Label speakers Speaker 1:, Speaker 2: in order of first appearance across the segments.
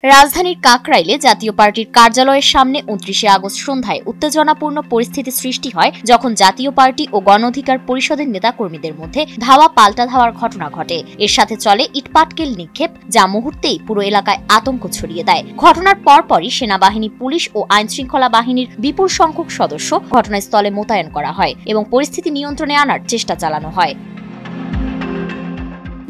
Speaker 1: রাজধানীর কাকরাইলে জাতীয় পার্টির কার্যালয়ের সামনে ২৯ আগস্ট সন্ধ্যায় উত্তেজনাপূর্ণ পরিস্থিতি সৃষ্টি হয় যখন জাতীয় পার্টি ও গণ অধিকার পরিষদের নেতাকর্মীদের মধ্যে ধাওয়া পাল্টা ধাওয়ার ঘটনা ঘটে। এর সাথে চলে ইটপাটকেল নিক্ষেপ, যা মুহূর্তেই পুরো এলাকায় আতঙ্ক ছড়িয়ে দেয়। ঘটনার পরপরই সেনাবাহিনী, পুলিশ ও আইনশৃঙ্খলা বাহিনীর বিপুল সংখ্যক সদস্য ঘটনাস্থলে মোতায়েন করা হয় এবং পরিস্থিতি নিয়ন্ত্রণে আনার চেষ্টা চালানো হয়।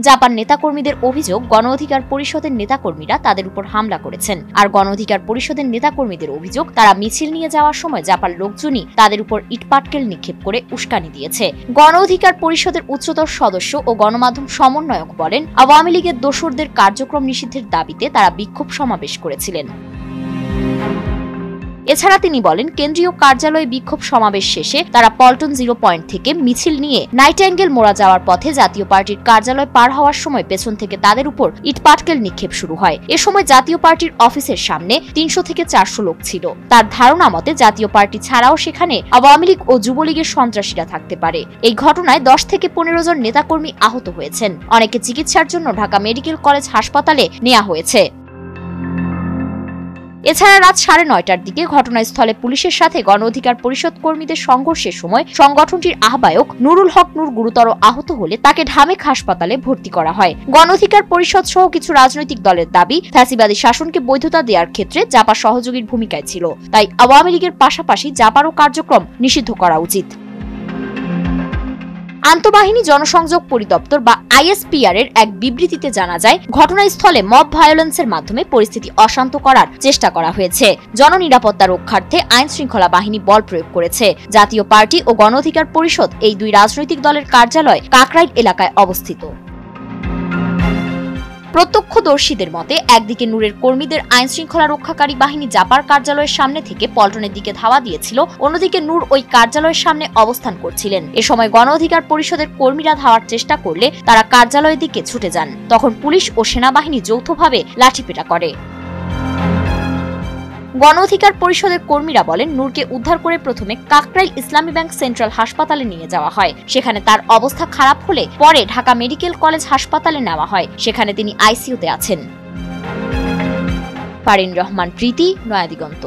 Speaker 1: জাপান নেতাকর্মীদের অভিযোগ, গণ অধিকার পরিষদের নেতাকর্মীরা তাদের উপর হামলা করেছেন। আর গণ অধিকার পরিষদের নেতাকর্মীদের অভিযোগ, তারা মিছিল নিয়ে যাওয়ার সময় জাপান লোকজনই তাদের উপর ইটপাটকেল নিক্ষেপ করে উস্কানি দিয়েছে। গণ অধিকার পরিষদের উচ্চতর সদস্য ও গণমাধ্যম সমন্বয়ক বলেন, আওয়ামী লীগের দোসরদের কার্যক্রম নিষিদ্ধের দাবিতে তারা বিক্ষোভ সমাবেশ করেছিলেন। এছাড়া তিনি বলেন, কেন্দ্রীয় কার্যালয়ে বিক্ষোভ সমাবেশ শেষে তারা পল্টন 0 পয়েন্ট থেকে মিছিল নিয়ে নাইটেঙ্গেল মোড়া যাওয়ার পথে জাতীয় পার্টির কার্যালয় পার হওয়ার সময় পেছন থেকে তাদের উপর ইটপাটকেল নিক্ষেপ শুরু হয়। এ সময় জাতীয় পার্টির অফিসের সামনে ৩০০ থেকে ৪০০ লোক ছিল। তার ধারণা মতে জাতীয় পার্টি ছাড়াও সেখানে আওয়ামী লীগ ও যুবলীগের সন্ত্রাসীরা থাকতে পারে। এই ঘটনায় ১০ থেকে ১৫ জন নেতাকর্মী আহত হয়েছেন। অনেকে চিকিৎসার জন্য ঢাকা মেডিকেল কলেজ হাসপাতালে নেওয়া হয়েছে। এছাড়া রাত ৯:৩০টার দিকে ঘটনাস্থলে পুলিশের সাথে গণ অধিকার পরিষদ কর্মীদের সংঘর্ষের সময় সংগঠনটির আহ্বায়ক নুরুল হক নূর গুরুতর আহত হলে তাকে ঢামেক হাসপাতালে ভর্তি করা হয়। গণ অধিকার পরিষদ সহ কিছু রাজনৈতিক দলের দাবি, ফ্যাসিবাদী শাসনকে বৈধতা দেওয়ার ক্ষেত্রে জাপা সহযোগীর ভূমিকায় ছিল, তাই আওয়ামী লীগের পাশাপাশি জাপারও কার্যক্রম নিষিদ্ধ করা উচিত। আন্তঃবাহিনী জনসংযোগ পরিদপ্তর বা ISPR এর এক বিবৃতিতে জানা যায়, ঘটনাস্থলে মব ভায়োলেন্সের মাধ্যমে পরিস্থিতি অশান্ত করার চেষ্টা করা হয়েছে। জননিরাপত্তা রক্ষার্থে আইন শৃঙ্খলা বাহিনী বল প্রয়োগ করেছে। জাতীয় পার্টি ও গণ অধিকার পরিষদ এই দুই রাজনৈতিক দলের কার্যালয় কাকরাইল এলাকায় অবস্থিত। প্রত্যক্ষদর্শীদের মতে, একদিকে নূরের কর্মীদের আইন শৃঙ্খলা রক্ষাকারী বাহিনী জাপার কার্যালয়ের সামনে থেকে পল্টনের দিকে ধাওয়া দিয়েছিল, অন্যদিকে নূর ওই কার্যালয়ের সামনে অবস্থান করছিলেন। এ সময় গণ অধিকার পরিষদের কর্মীরা ধাওয়ার চেষ্টা করলে তারা কার্যালয়ের দিকে ছুটে যান। তখন পুলিশ ও সেনাবাহিনী যৌথভাবে লাঠিপেটা করে। গণ অধিকার পরিষদের কর্মীরা বলেন, নূরকে উদ্ধার করে প্রথমে কাকরাইল ইসলামী ব্যাংক সেন্ট্রাল হাসপাতালে নিয়ে যাওয়া হয়। সেখানে তার অবস্থা খারাপ হলে পরে ঢাকা মেডিকেল কলেজ হাসপাতালে নেওয়া হয়। সেখানে তিনি ICUতে আছেন। ফারিন রহমান প্রীতি, নয়াদিগন্ত।